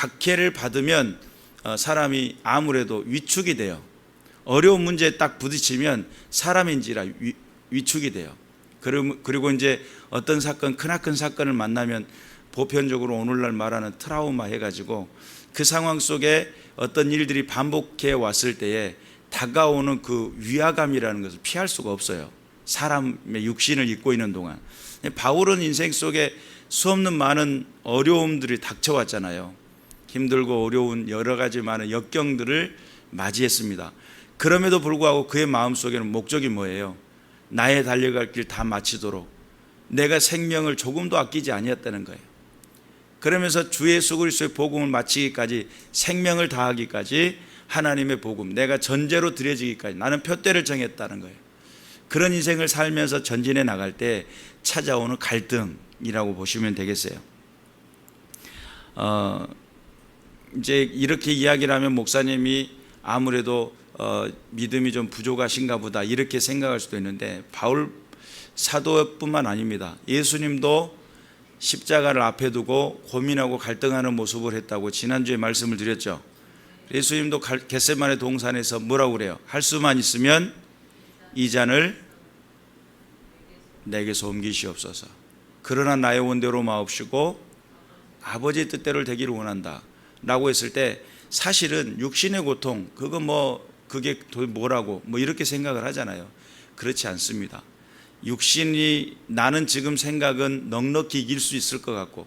박해를 받으면 사람이 아무래도 위축이 돼요. 어려운 문제에 딱 부딪히면 사람인지라 위축이 돼요. 그리고 이제 어떤 사건, 크나큰 사건을 만나면 보편적으로 오늘날 말하는 트라우마 해가지고 그 상황 속에 어떤 일들이 반복해 왔을 때에 다가오는 그 위화감이라는 것을 피할 수가 없어요. 사람의 육신을 입고 있는 동안. 바울은 인생 속에 수없는 많은 어려움들이 닥쳐왔잖아요. 힘들고 어려운 여러 가지 많은 역경들을 맞이했습니다. 그럼에도 불구하고 그의 마음속에는 목적이 뭐예요? 나의 달려갈 길 다 마치도록 내가 생명을 조금도 아끼지 아니었다는 거예요. 그러면서 주 예수 그리스도의 복음을 마치기까지, 생명을 다하기까지, 하나님의 복음, 내가 전제로 드려지기까지 나는 표대를 정했다는 거예요. 그런 인생을 살면서 전진해 나갈 때 찾아오는 갈등이라고 보시면 되겠어요. 이제 이렇게 이야기를 하면 목사님이 아무래도 믿음이 좀 부족하신가 보다 이렇게 생각할 수도 있는데, 바울 사도뿐만 아닙니다. 예수님도 십자가를 앞에 두고 고민하고 갈등하는 모습을 했다고 지난주에 말씀을 드렸죠. 예수님도 겟세마네 동산에서 뭐라고 그래요? 할 수만 있으면 이 잔을 내게서 옮기시옵소서. 그러나 나의 원대로 마옵시고 아버지의 뜻대로 되기를 원한다 라고 했을 때, 사실은 육신의 고통, 그게 뭐라고 이렇게 생각을 하잖아요. 그렇지 않습니다. 육신이, 나는 지금 생각은 넉넉히 이길 수 있을 것 같고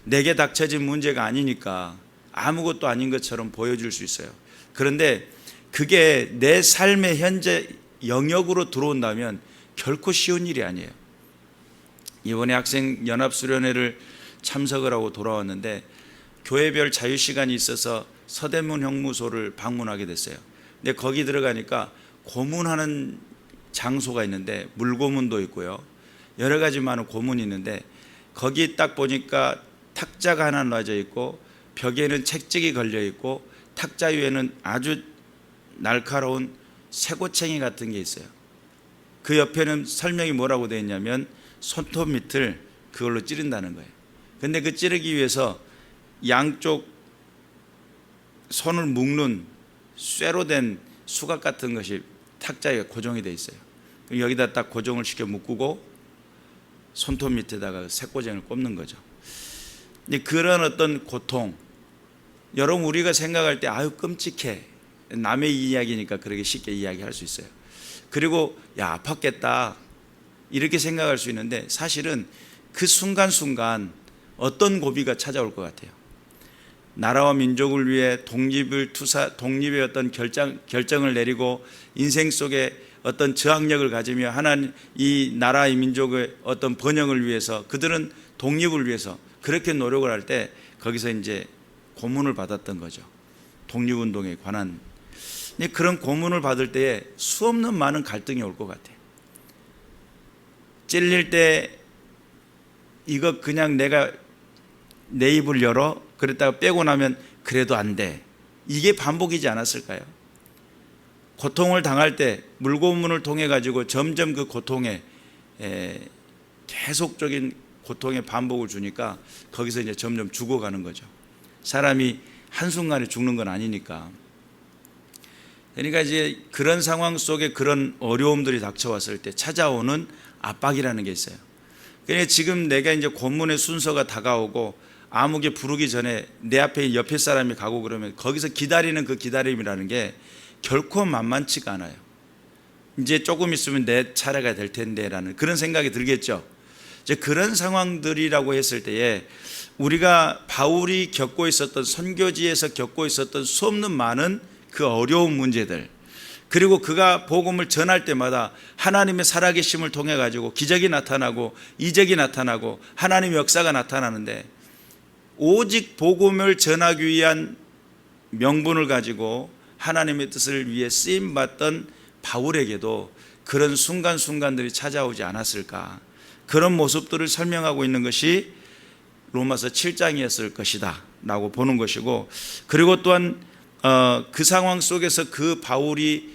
내게 닥쳐진 문제가 아니니까 아무것도 아닌 것처럼 보여줄 수 있어요. 그런데 그게 내 삶의 현재 영역으로 들어온다면 결코 쉬운 일이 아니에요. 이번에 학생 연합수련회를 참석을 하고 돌아왔는데 교회별 자유시간이 있어서 서대문 형무소를 방문하게 됐어요. 근데 거기 들어가니까 고문하는 장소가 있는데, 물고문도 있고요, 여러 가지 많은 고문이 있는데, 거기 딱 보니까 탁자가 하나 놔져 있고 벽에는 책찍이 걸려 있고 탁자 위에는 아주 날카로운 쇠고챙이 같은 게 있어요. 그 옆에는 설명이 뭐라고 되어 있냐면 손톱 밑을 그걸로 찌른다는 거예요. 근데 그 찌르기 위해서 양쪽 손을 묶는 쇠로 된 수갑 같은 것이 탁자에 고정이 되어 있어요. 여기다 딱 고정을 시켜 묶고 손톱 밑에다가 쇠고쟁을 꼽는 거죠. 그런 어떤 고통, 여러분 우리가 생각할 때 아유 끔찍해, 남의 이야기니까 그렇게 쉽게 이야기할 수 있어요. 그리고 야 아팠겠다 이렇게 생각할 수 있는데, 사실은 그 순간순간 어떤 고비가 찾아올 것 같아요. 나라와 민족을 위해 독립의 어떤 결정을 내리고 인생 속에 어떤 저항력을 가지며 하나님, 이 나라의 민족의 어떤 번영을 위해서, 그들은 독립을 위해서 그렇게 노력을 할 때 거기서 이제 고문을 받았던 거죠. 독립운동에 관한 그런 고문을 받을 때에 수없는 많은 갈등이 올 것 같아요. 찔릴 때 이거 그냥 내가 내 입을 열어 그랬다가 빼고 나면 그래도 안 돼, 이게 반복이지 않았을까요? 고통을 당할 때 물고문을 통해 가지고 점점 그 고통에 계속적인 고통의 반복을 주니까 거기서 이제 점점 죽어가는 거죠. 사람이 한순간에 죽는 건 아니니까. 그러니까 이제 그런 상황 속에 그런 어려움들이 닥쳐왔을 때 찾아오는 압박이라는 게 있어요. 그러니까 지금 내가 이제 고문의 순서가 다가오고 아무개 부르기 전에 내 앞에 옆에 사람이 가고 그러면 거기서 기다리는 그 기다림이라는 게 결코 만만치가 않아요. 이제 조금 있으면 내 차례가 될 텐데 라는 그런 생각이 들겠죠. 이제 그런 상황들이라고 했을 때에 우리가 바울이 겪고 있었던, 선교지에서 겪고 있었던 수없는 많은 그 어려운 문제들, 그리고 그가 복음을 전할 때마다 하나님의 살아계심을 통해 가지고 기적이 나타나고 이적이 나타나고 하나님의 역사가 나타나는데, 오직 복음을 전하기 위한 명분을 가지고 하나님의 뜻을 위해 쓰임받던 바울에게도 그런 순간순간들이 찾아오지 않았을까, 그런 모습들을 설명하고 있는 것이 로마서 7장이었을 것이다 라고 보는 것이고, 그리고 또한 그 상황 속에서 그 바울이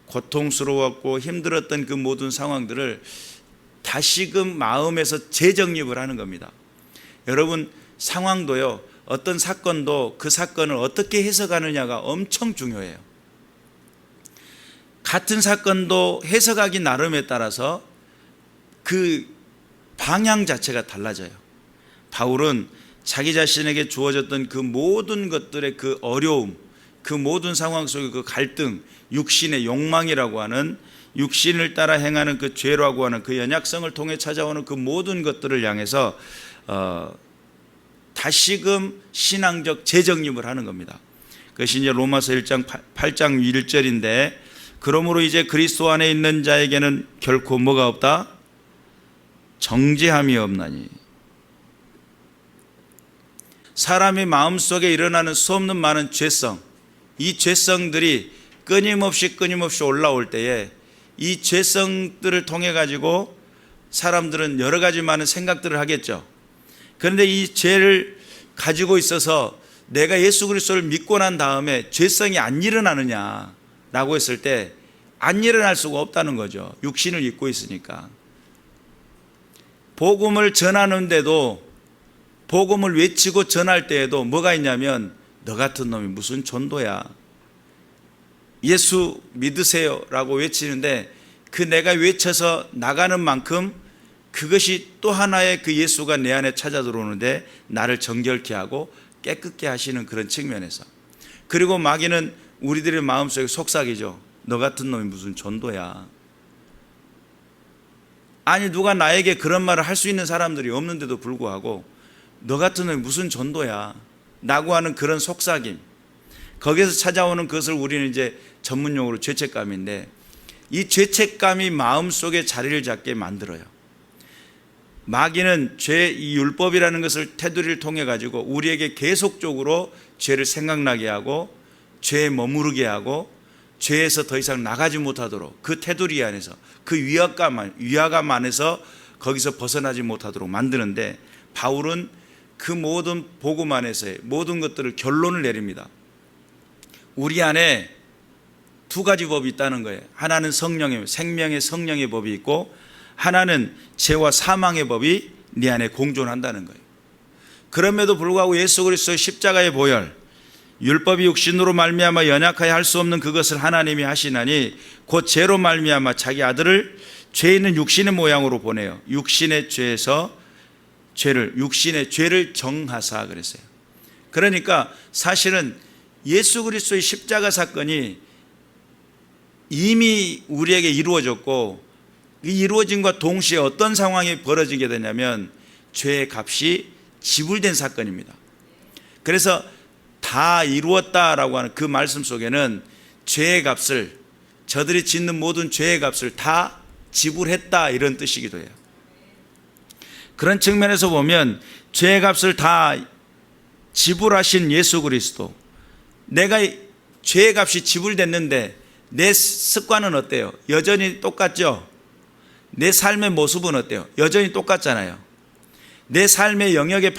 고통스러웠고 힘들었던 그 모든 상황들을 다시금 마음에서 재정립을 하는 겁니다. 여러분, 상황도요 어떤 사건도 그 사건을 어떻게 해석하느냐가 엄청 중요해요. 같은 사건도 해석하기 나름에 따라서 그 방향 자체가 달라져요. 바울은 자기 자신에게 주어졌던 그 모든 것들의 그 어려움, 그 모든 상황 속의 그 갈등, 육신의 욕망이라고 하는, 육신을 따라 행하는 그 죄라고 하는 그 연약성을 통해 찾아오는 그 모든 것들을 향해서 다시금 신앙적 재정립을 하는 겁니다. 그것이 이제 로마서 1장 8장 1절인데, 그러므로 이제 그리스도 안에 있는 자에게는 결코 뭐가 없다? 정죄함이 없나니. 사람의 마음속에 일어나는 수없는 많은 죄성, 이 죄성들이 끊임없이 올라올 때에 이 죄성들을 통해 가지고 사람들은 여러 가지 많은 생각들을 하겠죠. 그런데 이 죄를 가지고 있어서 내가 예수 그리스도를 믿고 난 다음에 죄성이 안 일어나느냐라고 했을 때 안 일어날 수가 없다는 거죠. 육신을 입고 있으니까. 복음을 전하는데도, 복음을 외치고 전할 때에도 뭐가 있냐면, 너 같은 놈이 무슨 전도야, 예수 믿으세요 라고 외치는데, 그 내가 외쳐서 나가는 만큼 그것이 또 하나의 그 예수가 내 안에 찾아 들어오는데 나를 정결케 하고 깨끗게 하시는 그런 측면에서. 그리고 마귀는 우리들의 마음속에 속삭이죠. 너 같은 놈이 무슨 전도야. 아니, 누가 나에게 그런 말을 할 수 있는 사람들이 없는데도 불구하고 너 같은 놈이 무슨 전도야 라고 하는 그런 속삭임, 거기에서 찾아오는 것을 우리는 이제 전문용어로 죄책감인데, 이 죄책감이 마음속에 자리를 잡게 만들어요. 마귀는 이 율법이라는 것을 테두리를 통해 가지고 우리에게 계속적으로 죄를 생각나게 하고 죄에 머무르게 하고 죄에서 더 이상 나가지 못하도록, 그 테두리 안에서, 그 위화감 안에서 거기서 벗어나지 못하도록 만드는데, 바울은 그 모든 복음 안에서의 모든 것들을 결론을 내립니다. 우리 안에 두 가지 법이 있다는 거예요. 하나는 생명의 성령의 법이 있고, 하나는 죄와 사망의 법이 네 안에 공존한다는 거예요. 그럼에도 불구하고 예수 그리스도의 십자가의 보혈, 율법이 육신으로 말미암아 연약하여 할 수 없는 그것을 하나님이 하시나니 곧 죄로 말미암아 자기 아들을 죄 있는 육신의 모양으로 보내요. 육신의 죄를 정하사 그랬어요. 그러니까 사실은 예수 그리스도의 십자가 사건이 이미 우리에게 이루어졌고, 이 이루어짐과 동시에 어떤 상황이 벌어지게 되냐면 죄의 값이 지불된 사건입니다. 그래서 다 이루었다라고 하는 그 말씀 속에는 죄의 값을, 저들이 짓는 모든 죄의 값을 다 지불했다, 이런 뜻이기도 해요. 그런 측면에서 보면 죄의 값을 다 지불하신 예수 그리스도, 내가 죄의 값이 지불됐는데 내 습관은 어때요? 여전히 똑같죠? 내 삶의 모습은 어때요? 여전히 똑같잖아요. 내 삶의 영역의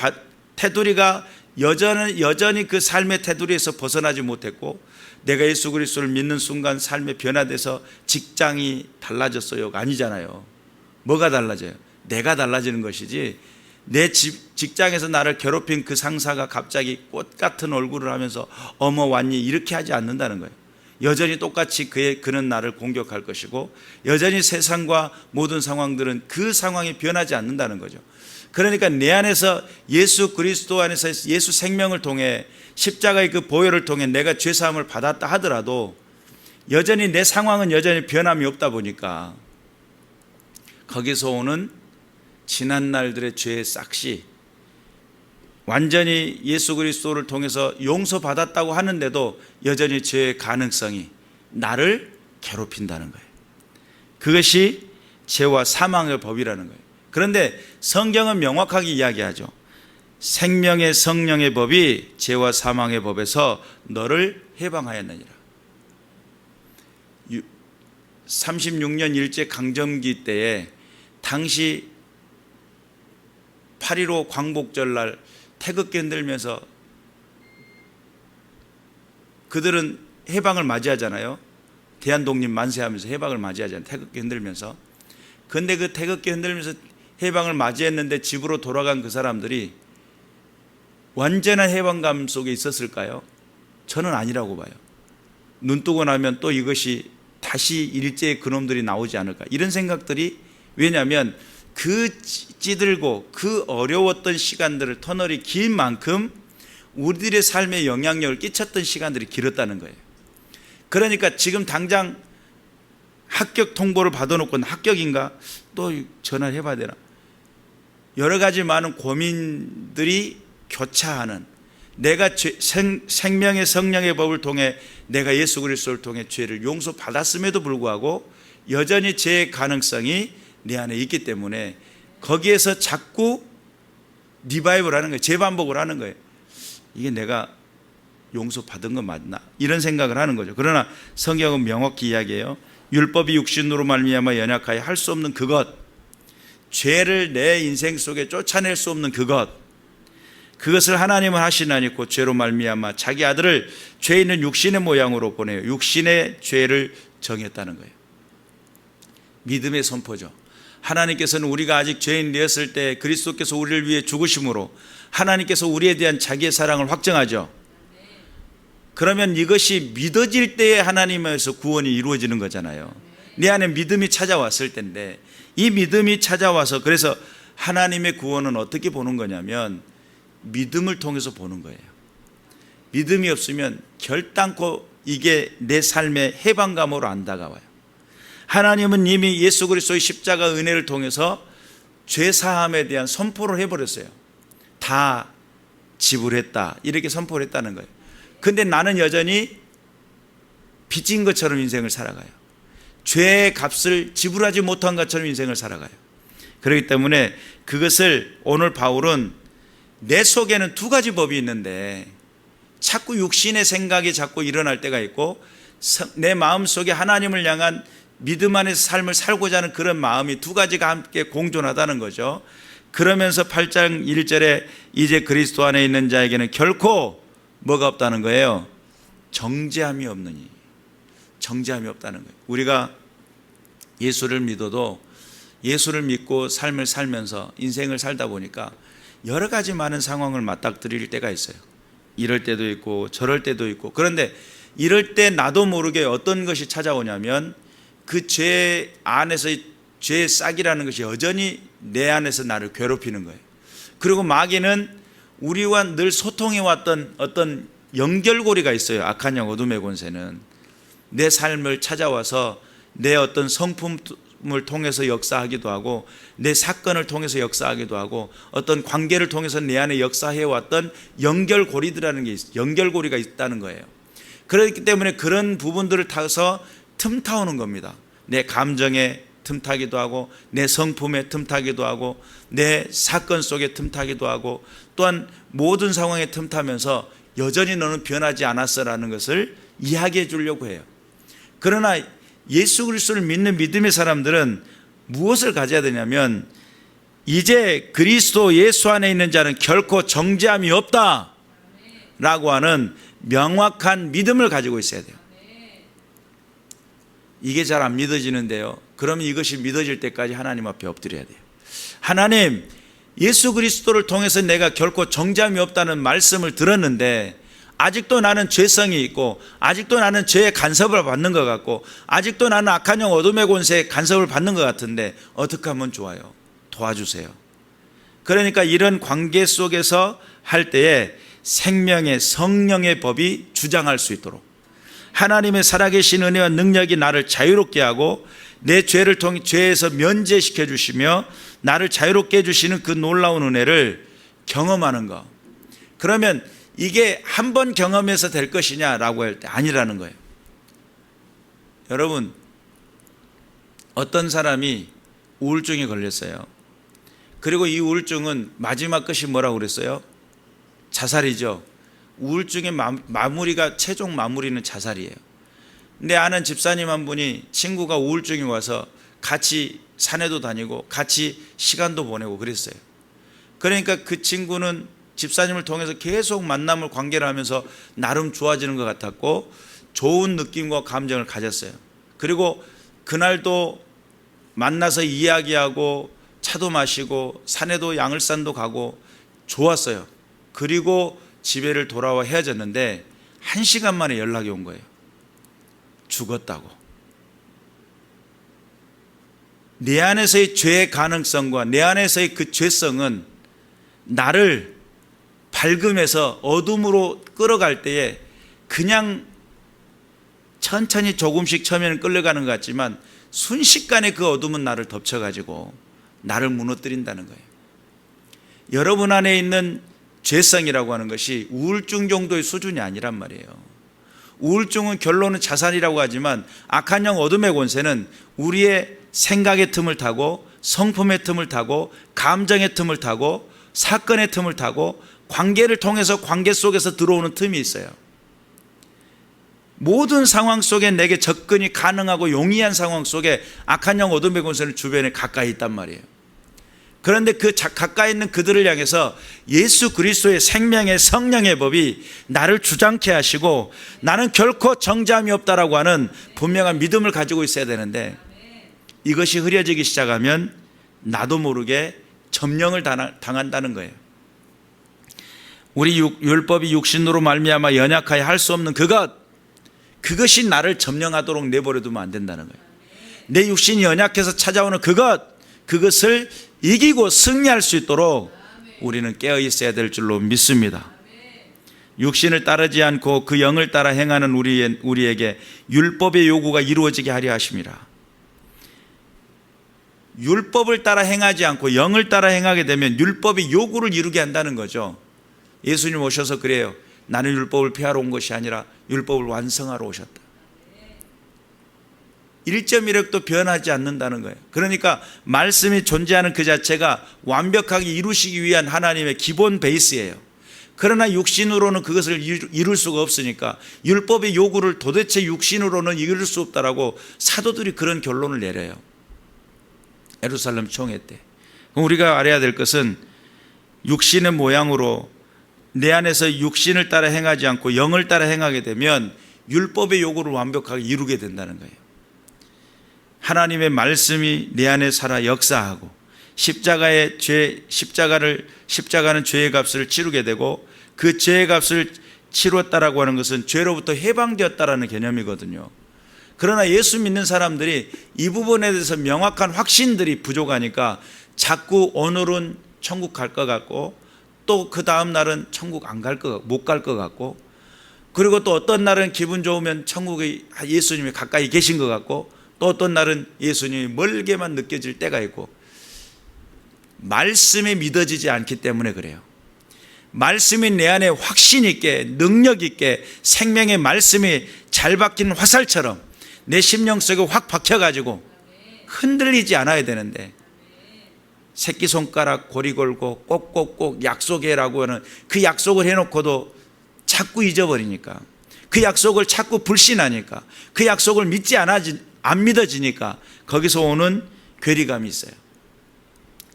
테두리가 여전히 그 삶의 테두리에서 벗어나지 못했고, 내가 예수 그리스도를 믿는 순간 삶에 변화돼서 직장이 달라졌어요가 아니잖아요. 뭐가 달라져요? 내가 달라지는 것이지, 내 직장에서 나를 괴롭힌 그 상사가 갑자기 꽃 같은 얼굴을 하면서 어머 왔니? 이렇게 하지 않는다는 거예요. 여전히 똑같이 그는 나를 공격할 것이고, 여전히 세상과 모든 상황들은 그 상황이 변하지 않는다는 거죠. 그러니까 내 안에서 예수 그리스도 안에서 예수 생명을 통해, 십자가의 그 보혈을 통해 내가 죄사함을 받았다 하더라도 여전히 내 상황은 여전히 변함이 없다 보니까, 거기서 오는 지난 날들의 죄의 싹시, 완전히 예수 그리스도를 통해서 용서받았다고 하는데도 여전히 죄의 가능성이 나를 괴롭힌다는 거예요. 그것이 죄와 사망의 법이라는 거예요. 그런데 성경은 명확하게 이야기하죠. 생명의 성령의 법이 죄와 사망의 법에서 너를 해방하였느니라. 36년 일제 강점기 때에 당시 8.15 광복절날 태극기 흔들면서 그들은 해방을 맞이하잖아요. 대한독립 만세하면서 해방을 맞이하잖아요. 태극기 흔들면서. 그런데 그 태극기 흔들면서 해방을 맞이했는데 집으로 돌아간 그 사람들이 완전한 해방감 속에 있었을까요? 저는 아니라고 봐요. 눈 뜨고 나면 또 이것이 다시 일제의 그놈들이 나오지 않을까, 이런 생각들이, 왜냐하면 그 찌들고 그 어려웠던 시간들을, 터널이 긴 만큼 우리들의 삶에 영향력을 끼쳤던 시간들이 길었다는 거예요. 그러니까 지금 당장 합격 통보를 받아놓고 합격인가? 또 전화를 해봐야 되나? 여러 가지 많은 고민들이 교차하는, 내가 생명의 성령의 법을 통해 내가 예수 그리스도를 통해 죄를 용서받았음에도 불구하고 여전히 죄의 가능성이 내 안에 있기 때문에 거기에서 자꾸 리바이벌 하는 거예요. 재반복을 하는 거예요. 이게 내가 용서받은 거 맞나? 이런 생각을 하는 거죠. 그러나 성경은 명확히 이야기해요. 율법이 육신으로 말미암아 연약하여 할 수 없는 그것, 죄를 내 인생 속에 쫓아낼 수 없는 그것을 하나님은 하시나니 곧 죄로 말미암아 자기 아들을 죄 있는 육신의 모양으로 보내요. 육신의 죄를 정했다는 거예요. 믿음의 선포죠. 하나님께서는 우리가 아직 죄인 되었을 때 그리스도께서 우리를 위해 죽으심으로 하나님께서 우리에 대한 자기의 사랑을 확정하죠. 그러면 이것이 믿어질 때에 하나님에서 구원이 이루어지는 거잖아요. 내 안에 믿음이 찾아왔을 때인데, 이 믿음이 찾아와서, 그래서 하나님의 구원은 어떻게 보는 거냐면 믿음을 통해서 보는 거예요. 믿음이 없으면 결단코 이게 내 삶의 해방감으로 안 다가와요. 하나님은 이미 예수 그리스도의 십자가 은혜를 통해서 죄 사함에 대한 선포를 해버렸어요. 다 지불했다, 이렇게 선포를 했다는 거예요. 근데 나는 여전히 빚진 것처럼 인생을 살아가요. 죄의 값을 지불하지 못한 것처럼 인생을 살아가요. 그렇기 때문에 그것을 오늘 바울은, 내 속에는 두 가지 법이 있는데 자꾸 육신의 생각이 자꾸 일어날 때가 있고, 내 마음속에 하나님을 향한 믿음 안에서 삶을 살고자 하는 그런 마음이 두 가지가 함께 공존하다는 거죠. 그러면서 8장 1절에 이제 그리스도 안에 있는 자에게는 결코 뭐가 없다는 거예요? 정죄함이 없느니. 정죄함이 없다는 거예요. 우리가 예수를 믿어도, 예수를 믿고 삶을 살면서 인생을 살다 보니까 여러 가지 많은 상황을 맞닥뜨릴 때가 있어요. 이럴 때도 있고 저럴 때도 있고. 그런데 이럴 때 나도 모르게 어떤 것이 찾아오냐면 그 죄 안에서 죄의 싹이라는 것이 여전히 내 안에서 나를 괴롭히는 거예요. 그리고 마귀는 우리와 늘 소통해왔던 어떤 연결고리가 있어요. 악한 영 어둠의 권세는 내 삶을 찾아와서 내 어떤 성품을 통해서 역사하기도 하고, 내 사건을 통해서 역사하기도 하고, 어떤 관계를 통해서 내 안에 역사해왔던 연결고리들이라는 게 있어요. 연결고리가 있다는 거예요. 그렇기 때문에 그런 부분들을 타서 틈타오는 겁니다. 내 감정에 틈타기도 하고, 내 성품에 틈타기도 하고, 내 사건 속에 틈타기도 하고, 또한 모든 상황에 틈타면서 여전히 너는 변하지 않았어라는 것을 이야기해 주려고 해요. 그러나 예수 그리스도를 믿는 믿음의 사람들은 무엇을 가져야 되냐면, 이제 그리스도 예수 안에 있는 자는 결코 정죄함이 없다 라고 하는 명확한 믿음을 가지고 있어야 돼요. 이게 잘 안 믿어지는데요, 그러면 이것이 믿어질 때까지 하나님 앞에 엎드려야 돼요. 하나님, 예수 그리스도를 통해서 내가 결코 정죄함이 없다는 말씀을 들었는데 아직도 나는 죄성이 있고, 아직도 나는 죄의 간섭을 받는 것 같고, 아직도 나는 악한 영 어둠의 권세의 간섭을 받는 것 같은데 어떻게 하면 좋아요? 도와주세요. 그러니까 이런 관계 속에서 할 때에 생명의 성령의 법이 주장할 수 있도록, 하나님의 살아계신 은혜와 능력이 나를 자유롭게 하고 내 죄를 통해 죄에서 면제시켜 주시며 나를 자유롭게 해주시는 그 놀라운 은혜를 경험하는 것. 그러면 이게 한 번 경험해서 될 것이냐라고 할 때 아니라는 거예요. 여러분, 어떤 사람이 우울증에 걸렸어요. 그리고 이 우울증은 마지막 끝이 뭐라고 그랬어요? 자살이죠. 우울증의 마무리가, 최종 마무리는 자살이에요. 근데 아는 집사님 한 분이, 친구가 우울증이 와서 같이 산에도 다니고 같이 시간도 보내고 그랬어요. 그러니까 그 친구는 집사님을 통해서 계속 만남을, 관계를 하면서 나름 좋아지는 것 같았고 좋은 느낌과 감정을 가졌어요. 그리고 그날도 만나서 이야기하고 차도 마시고 산에도 양을산도 가고 좋았어요. 그리고 집에를 돌아와 헤어졌는데 1시간 만에 연락이 온 거예요. 죽었다고. 내 안에서의 죄의 가능성과 내 안에서의 그 죄성은 나를 밝음에서 어둠으로 끌어갈 때에 그냥 천천히 조금씩 처음에는 끌려가는 것 같지만 순식간에 그 어둠은 나를 덮쳐가지고 나를 무너뜨린다는 거예요. 여러분 안에 있는 죄성이라고 하는 것이 우울증 정도의 수준이 아니란 말이에요. 우울증은 결론은 자살이라고 하지만 악한 영 어둠의 권세는 우리의 생각의 틈을 타고 성품의 틈을 타고 감정의 틈을 타고 사건의 틈을 타고 관계를 통해서 관계 속에서 들어오는 틈이 있어요. 모든 상황 속에 내게 접근이 가능하고 용이한 상황 속에 악한 영 어둠의 권세는 주변에 가까이 있단 말이에요. 그런데 그 가까이 있는 그들을 향해서 예수 그리스도의 생명의 성령의 법이 나를 주장케 하시고 나는 결코 정죄함이 없다라고 하는 분명한 믿음을 가지고 있어야 되는데 이것이 흐려지기 시작하면 나도 모르게 점령을 당한다는 거예요. 우리 율법이 육신으로 말미암아 연약하여 할 수 없는 그것이 나를 점령하도록 내버려 두면 안 된다는 거예요. 내 육신이 연약해서 찾아오는 그것을 이기고 승리할 수 있도록 우리는 깨어 있어야 될 줄로 믿습니다. 육신을 따르지 않고 그 영을 따라 행하는 우리에게 율법의 요구가 이루어지게 하려 하심이라. 율법을 따라 행하지 않고 영을 따라 행하게 되면 율법의 요구를 이루게 한다는 거죠. 예수님 오셔서 그래요. 나는 율법을 폐하러 온 것이 아니라 율법을 완성하러 오셨다. 1.1획도 변하지 않는다는 거예요. 그러니까 말씀이 존재하는 그 자체가 완벽하게 이루시기 위한 하나님의 기본 베이스예요. 그러나 육신으로는 그것을 이룰 수가 없으니까 율법의 요구를 도대체 육신으로는 이룰 수 없다라고 사도들이 그런 결론을 내려요. 예루살렘 총회 때. 우리가 알아야 될 것은 육신의 모양으로 내 안에서 육신을 따라 행하지 않고 영을 따라 행하게 되면 율법의 요구를 완벽하게 이루게 된다는 거예요. 하나님의 말씀이 내 안에 살아 역사하고 십자가는 죄의 값을 치르게 되고 그 죄의 값을 치렀다라고 하는 것은 죄로부터 해방되었다라는 개념이거든요. 그러나 예수 믿는 사람들이 이 부분에 대해서 명확한 확신들이 부족하니까 자꾸 오늘은 천국 갈 것 같고 또 그 다음 날은 천국 안 갈 것 같고 못 갈 것 같고 그리고 또 어떤 날은 기분 좋으면 천국에 예수님이 가까이 계신 것 같고 또 어떤 날은 예수님이 멀게만 느껴질 때가 있고 말씀이 믿어지지 않기 때문에 그래요. 말씀이 내 안에 확신 있게 능력 있게 생명의 말씀이 잘 박힌 화살처럼 내 심령 속에 확 박혀가지고 흔들리지 않아야 되는데 새끼손가락 고리 걸고 꼭꼭꼭 약속해라고 하는 그 약속을 해놓고도 자꾸 잊어버리니까 그 약속을 자꾸 불신하니까 그 약속을 안 믿어지니까 거기서 오는 괴리감이 있어요.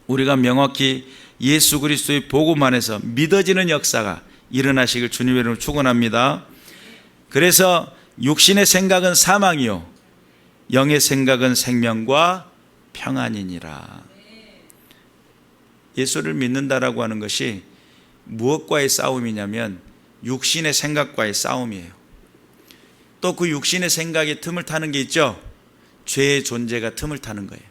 우리가 명확히 예수 그리스도의 복음 안에서 믿어지는 역사가 일어나시길 주님의 이름으로 축원합니다. 그래서 육신의 생각은 사망이요 영의 생각은 생명과 평안이니라. 예수를 믿는다라고 하는 것이 무엇과의 싸움이냐면 육신의 생각과의 싸움이에요. 또 그 육신의 생각에 틈을 타는 게 있죠. 죄의 존재가 틈을 타는 거예요.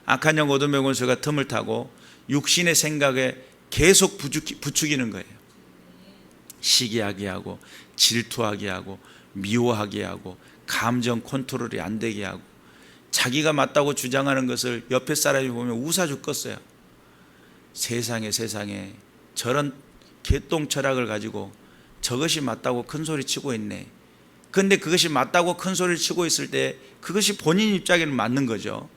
악한 영 어둠의 권세가 틈을 타고 육신의 생각에 계속 부추기는 거예요. 시기하게 하고 질투하게 하고 미워하게 하고 감정 컨트롤이 안 되게 하고 자기가 맞다고 주장하는 것을 옆에 사람이 보면 웃어 죽겠어요. 세상에 저런 개똥 철학을 가지고 저것이 맞다고 큰 소리 치고 있네. 그런데 그것이 맞다고 큰 소리를 치고 있을 때 그것이 본인 입장에는 맞는 거죠.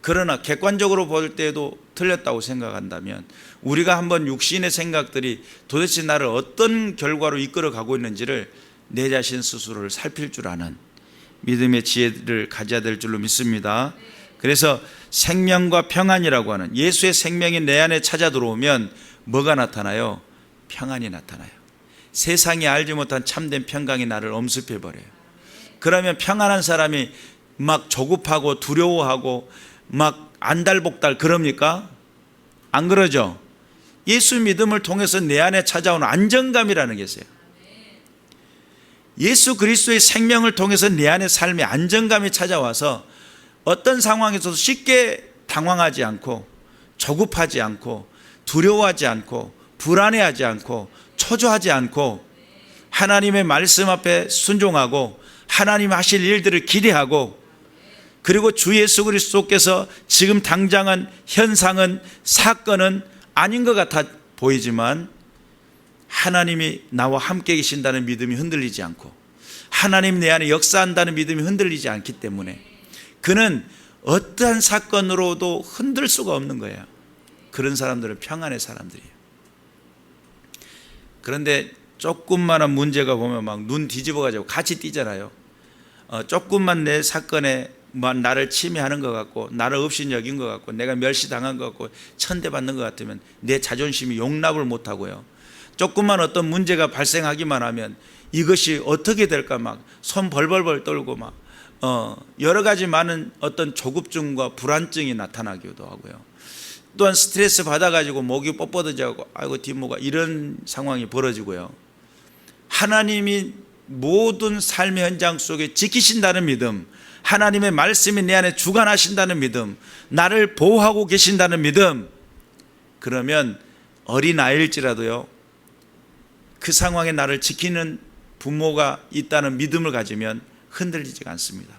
그러나 객관적으로 볼 때도 틀렸다고 생각한다면 우리가 한번 육신의 생각들이 도대체 나를 어떤 결과로 이끌어 가고 있는지를 내 자신 스스로를 살필 줄 아는 믿음의 지혜를 가져야 될 줄로 믿습니다. 그래서 생명과 평안이라고 하는 예수의 생명이 내 안에 찾아 들어오면 뭐가 나타나요? 평안이 나타나요. 세상이 알지 못한 참된 평강이 나를 엄습해버려요. 그러면 평안한 사람이 막 조급하고 두려워하고 막 안달복달 그럽니까? 안 그러죠? 예수 믿음을 통해서 내 안에 찾아오는 안정감이라는 게 있어요. 예수 그리스도의 생명을 통해서 내 안에 삶의 안정감이 찾아와서 어떤 상황에서도 쉽게 당황하지 않고 조급하지 않고 두려워하지 않고 불안해하지 않고 초조하지 않고 하나님의 말씀 앞에 순종하고 하나님 하실 일들을 기대하고, 그리고 주 예수 그리스도께서 지금 당장은 현상은 사건은 아닌 것 같아 보이지만 하나님이 나와 함께 계신다는 믿음이 흔들리지 않고 하나님 내 안에 역사한다는 믿음이 흔들리지 않기 때문에 그는 어떠한 사건으로도 흔들 수가 없는 거예요. 그런 사람들은 평안의 사람들이에요. 그런데 조금만한 문제가 보면 막 눈 뒤집어가지고 같이 뛰잖아요. 조금만 내 사건에 나를 침해하는 것 같고 나를 없인 여긴 것 같고 내가 멸시당한 것 같고 천대받는 것 같으면 내 자존심이 용납을 못하고요. 조금만 어떤 문제가 발생하기만 하면 이것이 어떻게 될까 막 손 벌벌벌 떨고 막 여러 가지 많은 어떤 조급증과 불안증이 나타나기도 하고요. 또한 스트레스 받아가지고 목이 뻣뻣해지고 아이고 뒷모가 이런 상황이 벌어지고요. 하나님이 모든 삶의 현장 속에 지키신다는 믿음, 하나님의 말씀이 내 안에 주관하신다는 믿음, 나를 보호하고 계신다는 믿음, 그러면 어린아이일지라도요 그 상황에 나를 지키는 부모가 있다는 믿음을 가지면 흔들리지가 않습니다.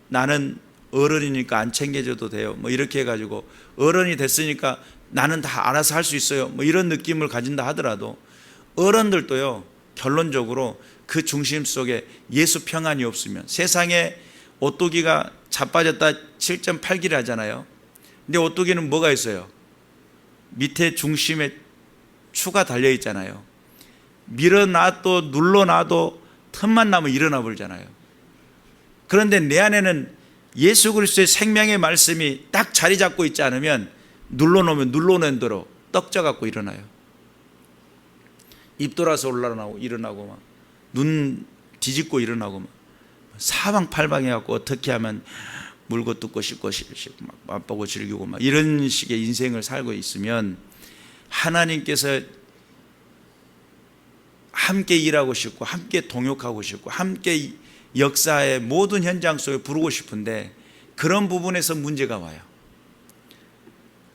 나는 어른이니까 안 챙겨줘도 돼요 뭐 이렇게 해가지고 어른이 됐으니까 나는 다 알아서 할 수 있어요 뭐 이런 느낌을 가진다 하더라도 어른들도요 결론적으로 그 중심 속에 예수 평안이 없으면, 세상에 오뚜기가 자빠졌다 7.8기를 하잖아요. 근데 오뚜기는 뭐가 있어요? 밑에 중심에 추가 달려 있잖아요. 밀어놔도 눌러놔도 틈만 나면 일어나 버리잖아요. 그런데 내 안에는 예수 그리스도의 생명의 말씀이 딱 자리 잡고 있지 않으면 눌러놓으면 눌러놓은 대로 떡져 갖고 일어나요. 입 돌아서 올라나고 일어나고 막 눈 뒤집고 일어나고 막 사방팔방해 갖고 어떻게 하면 물고 뜯고 씹고 막 맛보고 즐기고 막 이런 식의 인생을 살고 있으면 하나님께서 함께 일하고 싶고 함께 동역하고 싶고 함께 역사의 모든 현장 속에 부르고 싶은데 그런 부분에서 문제가 와요.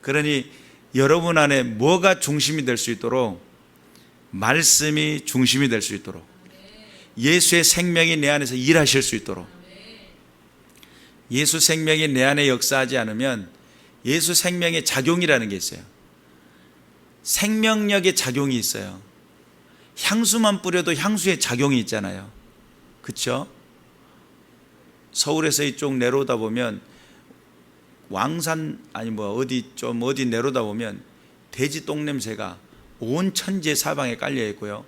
그러니 여러분 안에 뭐가 중심이 될 수 있도록, 말씀이 중심이 될 수 있도록, 예수의 생명이 내 안에서 일하실 수 있도록, 예수 생명이 내 안에 역사하지 않으면 예수 생명의 작용이라는 게 있어요. 생명력의 작용이 있어요. 향수만 뿌려도 향수의 작용이 있잖아요. 그렇죠? 서울에서 이쪽 내려오다 보면 왕산 아니 뭐 어디 좀 어디 내려오다 보면 돼지 똥 냄새가 온 천지 사방에 깔려 있고요.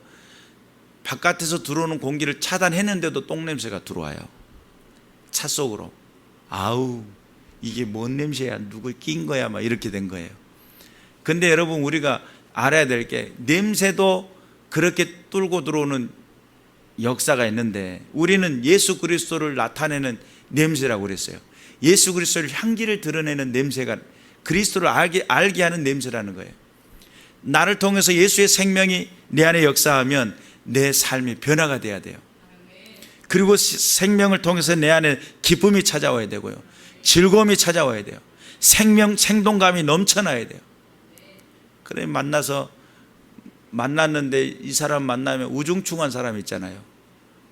바깥에서 들어오는 공기를 차단했는데도 똥 냄새가 들어와요. 차 속으로. 아우 이게 뭔 냄새야, 누구 낀 거야 막 이렇게 된 거예요. 근데 여러분 우리가 알아야 될 게 냄새도 그렇게 뚫고 들어오는 역사가 있는데 우리는 예수 그리스도를 나타내는 냄새라고 그랬어요. 예수 그리스도를 향기를 드러내는 냄새가 그리스도를 알게 하는 냄새라는 거예요. 나를 통해서 예수의 생명이 내 안에 역사하면 내 삶이 변화가 돼야 돼요. 그리고 생명을 통해서 내 안에 기쁨이 찾아와야 되고요, 즐거움이 찾아와야 돼요. 생동감이 넘쳐나야 돼요. 그래 만났는데 이 사람 만나면 우중충한 사람 있잖아요.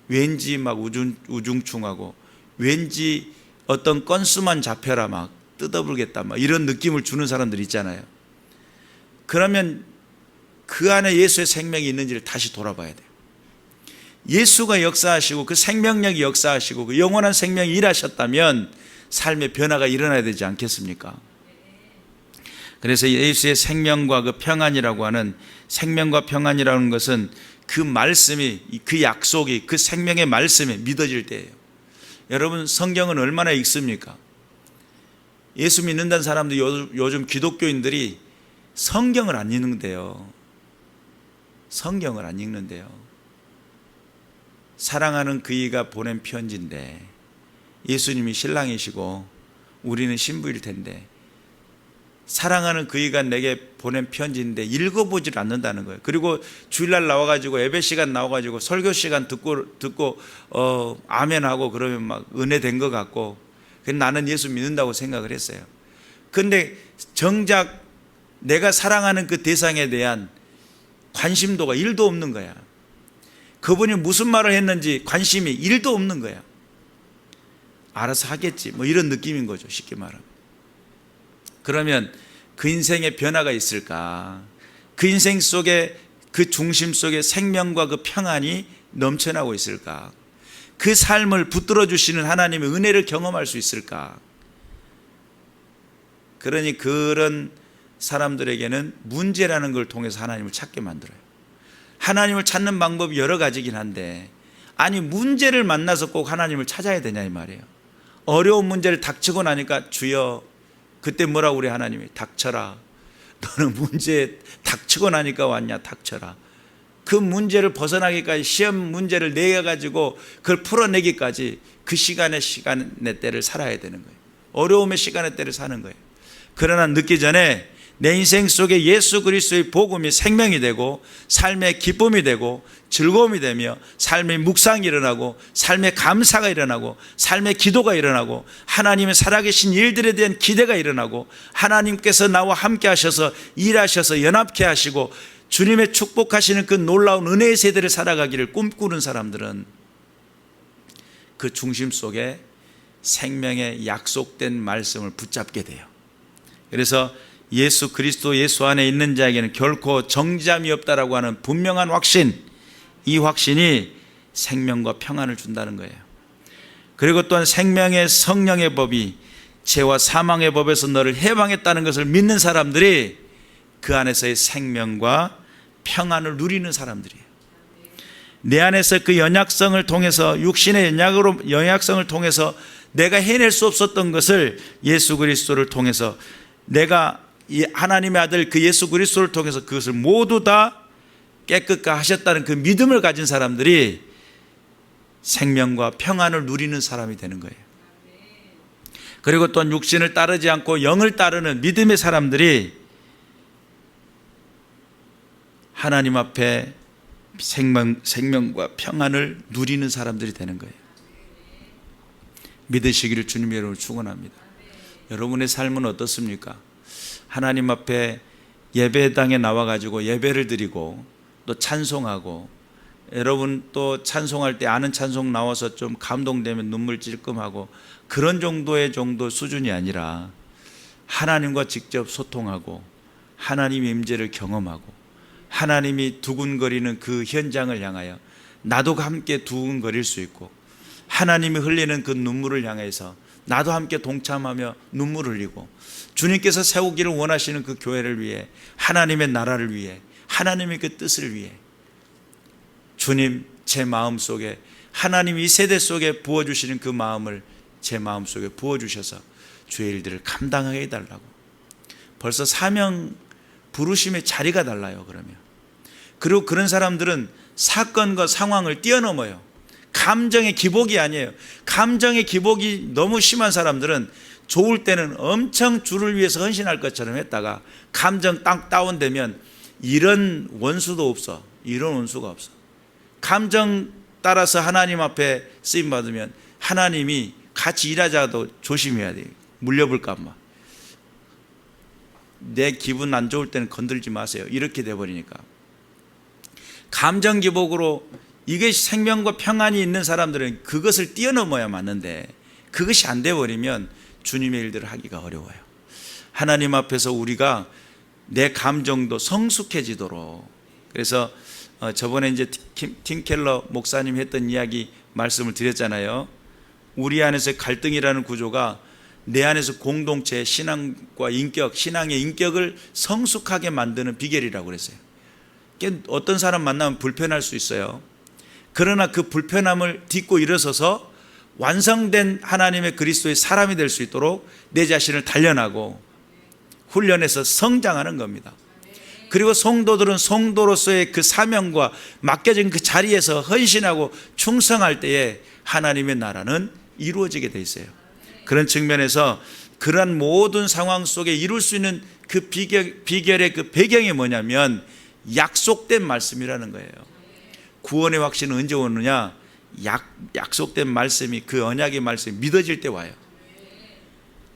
왠지 막 우중충하고 왠지 어떤 건수만 잡혀라 막 뜯어불겠다 막 이런 느낌을 주는 사람들 있잖아요. 그러면 그 안에 예수의 생명이 있는지를 다시 돌아봐야 돼요. 예수가 역사하시고 그 생명력이 역사하시고 그 영원한 생명이 일하셨다면 삶의 변화가 일어나야 되지 않겠습니까? 그래서 예수의 생명과 그 평안이라고 하는, 생명과 평안이라는 것은 그 말씀이, 그 약속이, 그 생명의 말씀이 믿어질 때예요. 여러분 성경은 얼마나 읽습니까? 예수 믿는다는 사람들 요즘 기독교인들이 성경을 안 읽는데요. 성경을 안 읽는데요. 사랑하는 그이가 보낸 편지인데 예수님이 신랑이시고 우리는 신부일 텐데 사랑하는 그이가 내게 보낸 편지인데 읽어보질 않는다는 거예요. 그리고 주일날 나와가지고 예배 시간 나와가지고 설교 시간 듣고 아멘하고 그러면 막 은혜 된 것 같고 나는 예수 믿는다고 생각을 했어요. 근데 정작 내가 사랑하는 그 대상에 대한 관심도가 1도 없는 거야. 그분이 무슨 말을 했는지 관심이 1도 없는 거야. 알아서 하겠지 뭐 이런 느낌인 거죠, 쉽게 말하면. 그러면 그 인생에 변화가 있을까? 그 인생 속에, 그 중심 속에 생명과 그 평안이 넘쳐나고 있을까? 그 삶을 붙들어 주시는 하나님의 은혜를 경험할 수 있을까? 그러니 그런 사람들에게는 문제라는 걸 통해서 하나님을 찾게 만들어요. 하나님을 찾는 방법이 여러 가지긴 한데, 아니 문제를 만나서 꼭 하나님을 찾아야 되냐 이 말이에요. 어려운 문제를 닥치고 나니까 주여, 그때 뭐라고 우리 하나님이? 닥쳐라. 너는 문제 닥치고 나니까 왔냐? 닥쳐라. 그 문제를 벗어나기까지, 시험 문제를 내가지고 그걸 풀어내기까지 그 시간의 때를 살아야 되는 거예요. 어려움의 시간의 때를 사는 거예요. 그러나 늦기 전에 내 인생 속에 예수 그리스도의 복음이 생명이 되고 삶의 기쁨이 되고 즐거움이 되며 삶의 묵상이 일어나고 삶의 감사가 일어나고 삶의 기도가 일어나고 하나님의 살아계신 일들에 대한 기대가 일어나고 하나님께서 나와 함께 하셔서 일하셔서 연합케 하시고 주님의 축복하시는 그 놀라운 은혜의 세대를 살아가기를 꿈꾸는 사람들은 그 중심 속에 생명의 약속된 말씀을 붙잡게 돼요. 그래서 예수 그리스도 예수 안에 있는 자에게는 결코 정죄함이 없다라고 하는 분명한 확신, 이 확신이 생명과 평안을 준다는 거예요. 그리고 또한 생명의 성령의 법이 죄와 사망의 법에서 너를 해방했다는 것을 믿는 사람들이 그 안에서의 생명과 평안을 누리는 사람들이에요. 내 안에서 그 연약성을 통해서, 육신의 연약성을 통해서 내가 해낼 수 없었던 것을 예수 그리스도를 통해서, 내가 이 하나님의 아들 그 예수 그리스도를 통해서 그것을 모두 다 깨끗게 하셨다는 그 믿음을 가진 사람들이 생명과 평안을 누리는 사람이 되는 거예요. 그리고 또 육신을 따르지 않고 영을 따르는 믿음의 사람들이 하나님 앞에 생명과 평안을 누리는 사람들이 되는 거예요. 믿으시기를 주님의 이름으로 축원합니다. 여러분의 삶은 어떻습니까? 하나님 앞에 예배당에 나와가지고 예배를 드리고 또 찬송하고, 여러분 또 찬송할 때 아는 찬송 나와서 좀 감동되면 눈물 찔끔하고, 그런 정도의 수준이 아니라 하나님과 직접 소통하고 하나님의 임재를 경험하고 하나님이 두근거리는 그 현장을 향하여 나도 함께 두근거릴 수 있고, 하나님이 흘리는 그 눈물을 향해서 나도 함께 동참하며 눈물을 흘리고, 주님께서 세우기를 원하시는 그 교회를 위해, 하나님의 나라를 위해, 하나님의 그 뜻을 위해 주님 제 마음속에, 하나님이 이 세대 속에 부어주시는 그 마음을 제 마음속에 부어주셔서 주의 일들을 감당하게 해달라고. 벌써 사명 부르심의 자리가 달라요. 그러면 그리고 그런 사람들은 사건과 상황을 뛰어넘어요. 감정의 기복이 아니에요. 감정의 기복이 너무 심한 사람들은 좋을 때는 엄청 주를 위해서 헌신할 것처럼 했다가 감정 딱 다운되면 이런 원수도 없어. 이런 원수가 없어. 감정 따라서 하나님 앞에 쓰임 받으면 하나님이 같이 일하자도 조심해야 돼요. 물려볼까 봐. 내 기분 안 좋을 때는 건들지 마세요. 이렇게 돼버리니까. 감정 기복으로 이게 생명과 평안이 있는 사람들은 그것을 뛰어넘어야 맞는데, 그것이 안 돼버리면 주님의 일들을 하기가 어려워요. 하나님 앞에서 우리가 내 감정도 성숙해지도록. 그래서 저번에 이제 팀 켈러 목사님 했던 이야기 말씀을 드렸잖아요. 우리 안에서 갈등이라는 구조가 내 안에서 공동체 신앙과 인격, 신앙의 인격을 성숙하게 만드는 비결이라고 그랬어요. 어떤 사람 만나면 불편할 수 있어요. 그러나 그 불편함을 딛고 일어서서 완성된 하나님의 그리스도의 사람이 될 수 있도록 내 자신을 단련하고 훈련해서 성장하는 겁니다. 그리고 성도들은 성도로서의 그 사명과 맡겨진 그 자리에서 헌신하고 충성할 때에 하나님의 나라는 이루어지게 돼 있어요. 그런 측면에서 그러한 모든 상황 속에 이룰 수 있는 그 비결의 그 배경이 뭐냐면 약속된 말씀이라는 거예요. 구원의 확신은 언제 오느냐? 약속된 말씀이, 그 언약의 말씀이 믿어질 때 와요.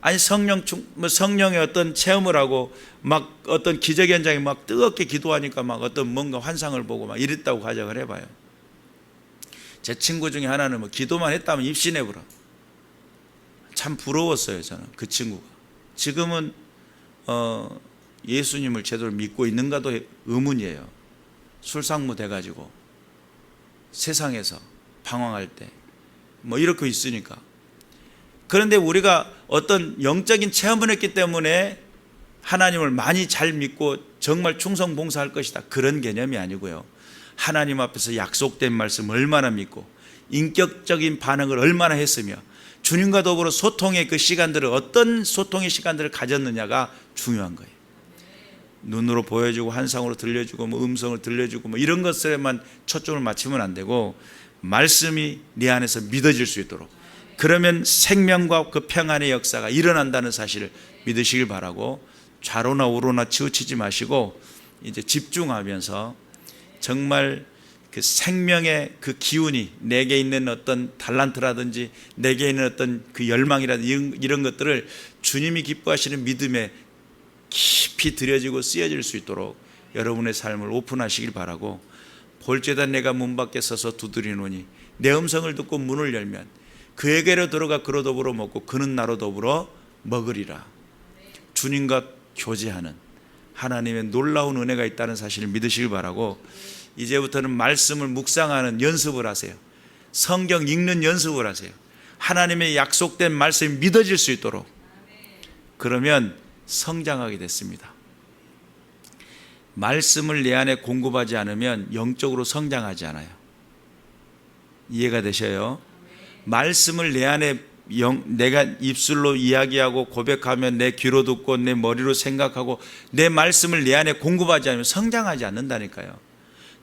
아니 성령의 어떤 체험을 하고 막 어떤 기적 현장에 막 뜨겁게 기도하니까 막 어떤 뭔가 환상을 보고 막 이랬다고 가정을 해봐요. 제 친구 중에 하나는 뭐 기도만 했다면 입신해버려. 참 부러웠어요. 저는 그 친구가. 지금은 예수님을 제대로 믿고 있는가도 의문이에요. 술상무 돼가지고 세상에서 방황할 때 뭐 이렇게 있으니까. 그런데 우리가 어떤 영적인 체험을 했기 때문에 하나님을 많이 잘 믿고 정말 충성 봉사할 것이다, 그런 개념이 아니고요. 하나님 앞에서 약속된 말씀을 얼마나 믿고 인격적인 반응을 얼마나 했으며 주님과 더불어 소통의 그 시간들을, 어떤 소통의 시간들을 가졌느냐가 중요한 거예요. 눈으로 보여주고 환상으로 들려주고 뭐 음성을 들려주고 뭐 이런 것에만 초점을 맞추면 안 되고 말씀이 네 안에서 믿어질 수 있도록, 그러면 생명과 그 평안의 역사가 일어난다는 사실을 믿으시길 바라고, 좌로나 우로나 치우치지 마시고 이제 집중하면서 정말 그 생명의 그 기운이, 내게 있는 어떤 달란트라든지 내게 있는 어떤 그 열망이라든지 이런 것들을 주님이 기뻐하시는 믿음에 깊이 들여지고 쓰여질 수 있도록 여러분의 삶을 오픈하시길 바라고, 볼죄다 내가 문 밖에 서서 두드리노니 내 음성을 듣고 문을 열면 그에게로 들어가 그로 더불어 먹고 그는 나로 더불어 먹으리라. 주님과 교제하는 하나님의 놀라운 은혜가 있다는 사실을 믿으시길 바라고, 이제부터는 말씀을 묵상하는 연습을 하세요. 성경 읽는 연습을 하세요. 하나님의 약속된 말씀이 믿어질 수 있도록. 그러면 성장하게 됐습니다. 말씀을 내 안에 공급하지 않으면 영적으로 성장하지 않아요. 이해가 되셔요? 말씀을 내 안에 내가 입술로 이야기하고 고백하면, 내 귀로 듣고 내 머리로 생각하고 내 말씀을 내 안에 공급하지 않으면 성장하지 않는다니까요.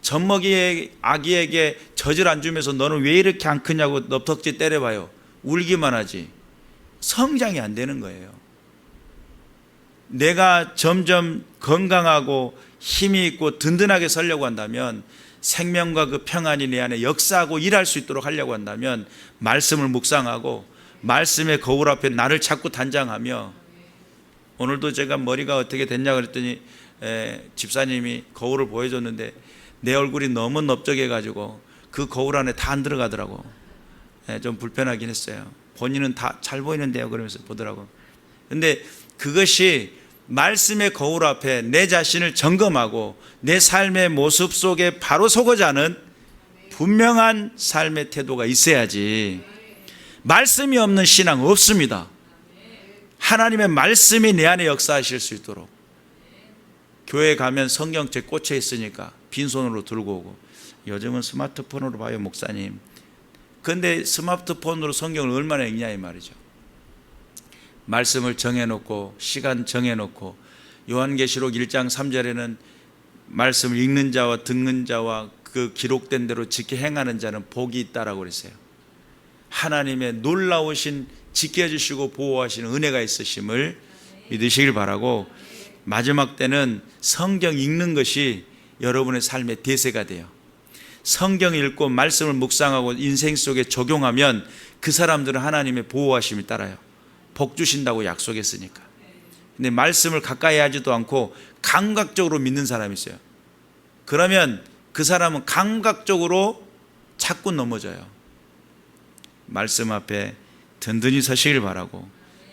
젖먹이 아기에게 젖을 안 주면서 너는 왜 이렇게 안 크냐고 넙떡지 때려봐요. 울기만 하지. 성장이 안 되는 거예요. 내가 점점 건강하고 힘이 있고 든든하게 서려고 한다면, 생명과 그 평안이 내 안에 역사하고 일할 수 있도록 하려고 한다면 말씀을 묵상하고 말씀의 거울 앞에 나를 자꾸 단장하며, 오늘도 제가 머리가 어떻게 됐냐 그랬더니 집사님이 거울을 보여줬는데 내 얼굴이 너무 넓적해 가지고 그 거울 안에 다 안 들어가더라고. 좀 불편하긴 했어요. 본인은 다 잘 보이는데요 그러면서 보더라고. 근데 그것이 말씀의 거울 앞에 내 자신을 점검하고 내 삶의 모습 속에 바로 서고자 하는 분명한 삶의 태도가 있어야지, 말씀이 없는 신앙 없습니다. 하나님의 말씀이 내 안에 역사하실 수 있도록. 교회 가면 성경책 꽂혀 있으니까 빈손으로 들고 오고, 요즘은 스마트폰으로 봐요 목사님. 그런데 스마트폰으로 성경을 얼마나 읽냐 이 말이죠. 말씀을 정해놓고 시간 정해놓고, 요한계시록 1장 3절에는 말씀을 읽는 자와 듣는 자와 그 기록된 대로 지켜 행하는 자는 복이 있다라고 그랬어요. 하나님의 놀라우신 지켜주시고 보호하시는 은혜가 있으심을 믿으시길 바라고, 마지막 때는 성경 읽는 것이 여러분의 삶의 대세가 돼요. 성경 읽고 말씀을 묵상하고 인생 속에 적용하면 그 사람들은 하나님의 보호하심이 따라요. 복 주신다고 약속했으니까. 근데 말씀을 가까이 하지도 않고 감각적으로 믿는 사람이 있어요. 그러면 그 사람은 감각적으로 자꾸 넘어져요. 말씀 앞에 든든히 서시길 바라고,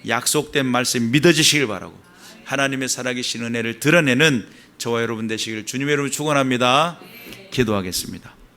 약속된 말씀 믿어지시길 바라고, 하나님의 살아계신 은혜를 드러내는 저와 여러분 되시길 주님의 이름으로 축원합니다. 기도하겠습니다.